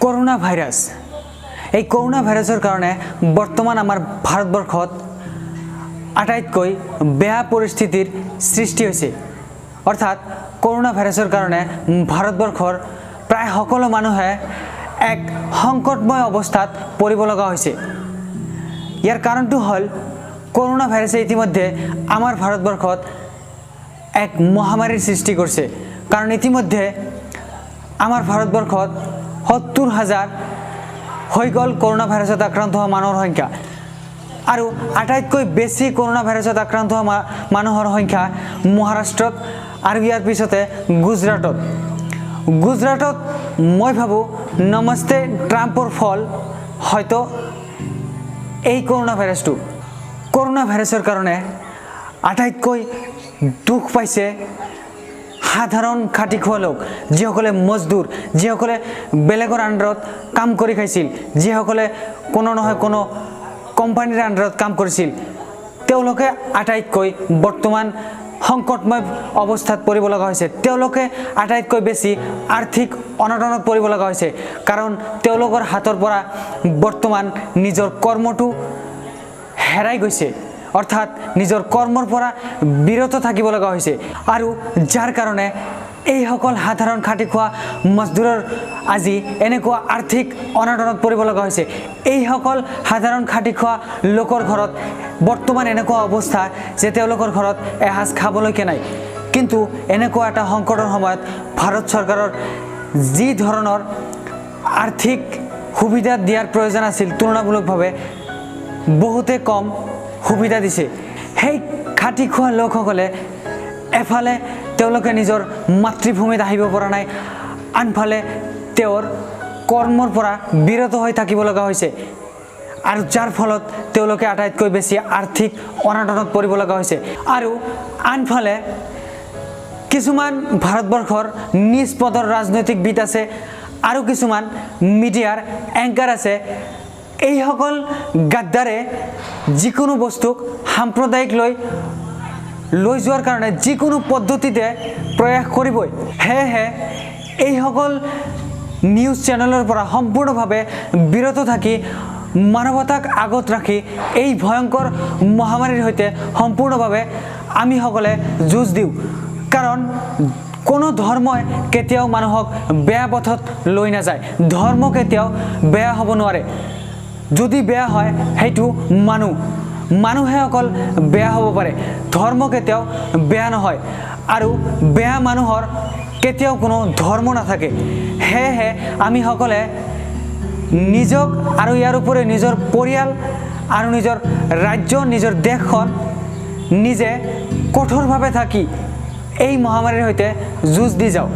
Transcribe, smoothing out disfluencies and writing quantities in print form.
Corona virus এই corona ভাইরাসের কারণে বর্তমান আমার ভারতবর্ষত আটাইতকৈ বেয়া পরিস্থিতির সৃষ্টি হয়েছে। অর্থাৎ করোনা ভাইরাসের কারণে ভারতবর্ষর প্রায় সকল মানুহে এক সংকটময় অবস্থাত পৰিব লগা হৈছে। ইয়াৰ কাৰণটো হল করোনা ভাইরাসে ইতিমধ্যে আমার ভারতবর্ষত এক মহামারীর সৃষ্টি করছে। কারণ ইতিমধ্যে আমার ভারতবর্ষত ৭০,০০০ হৈ গল করোনা ভাইরাসত আক্রান্ত হওয়া মানুহৰ সংখ্যা। আৰু আটাইতকৈ বেছি কৰোনা ভাইৰাসত আক্ৰান্ত হওয়া মানুহৰ সংখ্যা মহাৰাষ্ট্ৰত আৰু ইয়াৰ পিছতে গুজৰাটত মই ভাবো নমস্তে ট্ৰাম্পৰ ফল হয়তো এই কৰোনা ভাইৰাসৰ কাৰণে আটাইতকৈ দুখ পাইছে সাধাৰণ খাটি খোৱা লোক, যিসকলে মজদুৰ, যিসকলে বেলেগৰ আণ্ডাৰত কাম কৰি খাইছিল, যিসকলে কোনো নহয় কোনো কোম্পানীৰ আণ্ডাৰত কাম কৰিছিল, তেওঁলোকে আটাইতকৈ বৰ্তমান সংকটময় অৱস্থাত পৰিব লগা হৈছে। তেওঁলোকে আটাইতকৈ বেছি আৰ্থিক অনটনত পৰিব লগা হৈছে। কাৰণ তেওঁলোকৰ হাতৰ পৰা বৰ্তমান নিজৰ কৰ্মটো হেৰাই গৈছে। অৰ্থাৎ নিজেৰ কৰ্মৰ পৰা বিৰত থাকিব লগা হয়েছে। আৰ যাৰ কাৰণে এই সকল সাধাৰণ খাটি খোৱা মজদুৰৰ আজি এনেকুৱা আৰ্থিক অনাটনত পৰিব লগা হয়েছে। এই সকল সাধাৰণ খাটি খোৱা লোকৰ ঘৰত বৰ্তমান এনেকুৱা অবস্থা যে তেওঁলোকৰ ঘৰত এসাঁজ খাবলৈকে নাই। কিন্তু এনেকুৱা এটা সংকটৰ সময়ত ভাৰত চৰকাৰৰ যি ধৰণৰ আৰ্থিক সুবিধা দিয়াৰ প্ৰয়োজন আছিল তুলনামূলকভাৱে বহুতে কম সুবিধা দিছে। সেই খাটি খোৱা লোকসকলে এফালে তেওঁলোকে নিজৰ মাতৃভূমিত আহিব পৰা নাই, আনফালে তেওঁৰ কৰ্মৰ পৰা বিৰত হৈ থাকিব লগা হৈছে। আৰু যাৰ ফলত তেওঁলোকে আটাইতকৈ বেছি আৰ্থিক অনাটনত পৰিব লগা হৈছে। আৰু আনফালে কিছুমান ভাৰতবৰ্ষৰ নিজ পদৰ ৰাজনৈতিকবিদ আছে আৰু কিছুমান মিডিয়াৰ এংকাৰ আছে। এই সকল গাদ্দাৰে যিকোনো বস্তুক সাম্প্ৰদায়িক লৈ যোৱাৰ কাৰণে যিকোনো পদ্ধতিতে প্ৰয়াস কৰিবই। সেয়েহে এই সকল নিউজ চেনেলৰ পৰা সম্পূৰ্ণভাৱে বিৰত থাকি মানৱতাক আগত ৰাখি এই ভয়ংকৰ মহামাৰীৰ সৈতে সম্পূৰ্ণভাৱে আমি সকলে যুঁজ দিওঁ। কাৰণ কোনো ধৰ্মই কেতিয়াও মানুহক বেয়া পথত লৈ নাযায়। ধৰ্ম কেতিয়াও বেয়া হ'ব নোৱাৰে। যদি বেয়া হয় সেইটো মানুহে অকল বেয়া হ'ব পাৰে, ধৰ্ম কেতিয়াও বেয়া নহয়। আৰু বেয়া মানুহৰ কেতিয়াও কোনো ধৰ্ম নাথাকে। সেয়েহে আমি সকলে নিজক আৰু ইয়াৰ উপৰি নিজৰ পৰিয়াল আৰু নিজৰ ৰাজ্য, নিজৰ দেশখন নিজে কঠোৰভাৱে থাকি এই মহামাৰীৰ সৈতে যুঁজ দি যাওঁ।